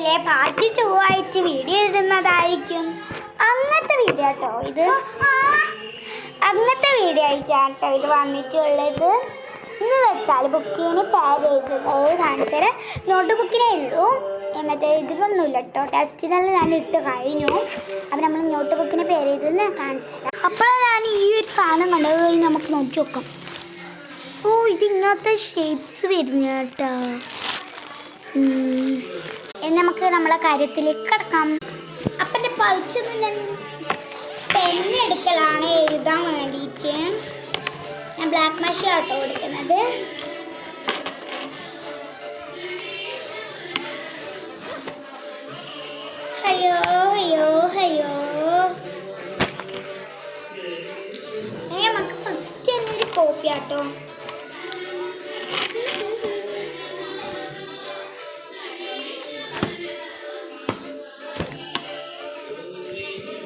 രാവിലെ പാർട്ട് 2 ആയിട്ട് വീഡിയോ ഇടുന്നതായിരിക്കും. അങ്ങനത്തെ വീഡിയോ കേട്ടോ ഇത്. അങ്ങനത്തെ വീഡിയോ ആയിട്ടാണ് കേട്ടോ ഇത് വന്നിട്ടുള്ളത്. എന്ന് വെച്ചാൽ ബുക്കിന് പേര് എഴുതുന്നത് കാണിച്ചാൽ നോട്ട് ബുക്കിനേ ഉള്ളൂ, മറ്റേ ഇതിലൊന്നുമില്ല കേട്ടോ. ടെസ്റ്റിനെല്ലാം ഞാൻ ഇട്ട് കഴിഞ്ഞു. അപ്പം നമ്മൾ നോട്ട് ബുക്കിന് പേര് എഴുതുന്നത് കാണിച്ചാൽ അപ്പോൾ ഞാൻ ഈ ഒരു സാധനം കണ്ടത് നമുക്ക് നോക്കി നോക്കാം. ഓ, ഇതിങ്ങനത്തെ ഷേപ്സ് വരുന്ന കേട്ടോ. നമുക്ക് നമ്മളെ കാര്യത്തിലേക്ക് കിടക്കാം. അപ്പം എൻ്റെ പഠിച്ചത് ഞാൻ പെണ്ണെടുക്കലാണ് എഴുതാൻ വേണ്ടിയിട്ട്. ഞാൻ ബ്ലാക്ക് മഷി ആട്ടോ കൊടുക്കുന്നത്. അയ്യോ അയ്യോ അയ്യോ, നമുക്ക് ഫസ്റ്റ് തന്നെ ഒരു കോപ്പി ആട്ടോ.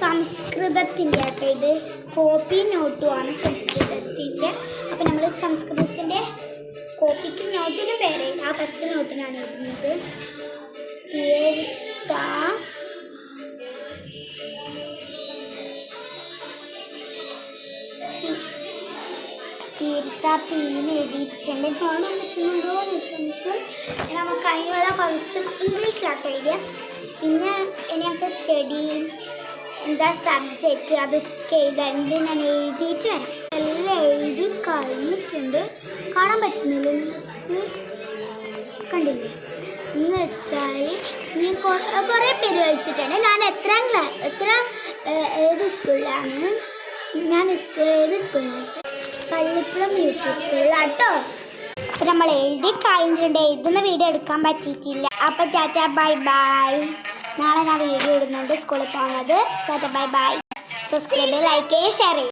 സംസ്കൃതത്തിൻ്റെ ആട്ടോ ഇത്. കോപ്പി നോട്ടുമാണ് സംസ്കൃതത്തിൻ്റെ. അപ്പം നമ്മൾ സംസ്കൃതത്തിൻ്റെ കോപ്പിക്കും നോട്ടിനും പേര് ആ ഫസ്റ്റ് നോട്ടിനാണ് എഴുതുന്നത്. തീർത്താപ്പീന്ന് എഴുതിയിട്ടുണ്ട്. കാണാൻ പറ്റുന്നുണ്ടോ എന്ന് സംശയം. നമുക്ക് അതിനുള്ള കുറച്ച് ഇംഗ്ലീഷിലാട്ടോ എഴുതിയ. പിന്നെ എനിക്ക് സ്റ്റഡി എന്താ സബ്ജക്റ്റ് അതൊക്കെ എഴുതാണ്ട് ഞാൻ എഴുതിയിട്ട് വരാം. എല്ലാം എഴുതി കഴിഞ്ഞിട്ടുണ്ട്. കാണാൻ പറ്റുന്നില്ല, കണ്ടില്ലേ? എന്ന് വെച്ചാൽ ഞാൻ കുറേ പേര് വായിച്ചിട്ടുണ്ട്. ഞാൻ എത്ര ഏത് സ്കൂളിലാണ് ഞാൻ ഏത് സ്കൂളിൽ പള്ളിപ്പുറം യു.പി. സ്കൂളിലാട്ടോ. അപ്പം നമ്മൾ എഴുതി കഴിഞ്ഞിട്ടുണ്ട്. എഴുതുന്ന വീഡിയോ എടുക്കാൻ പറ്റിയിട്ടില്ല. അപ്പം ടാറ്റ ബൈ ബൈ. നാളെ ഞാൻ വീഡിയോ ഇടുന്നുണ്ട് സ്കൂളിൽ പോകുന്നത്. Tata bye bye. Subscribe, like ചെയ്യുക, ഷെയർ ചെയ്യുക.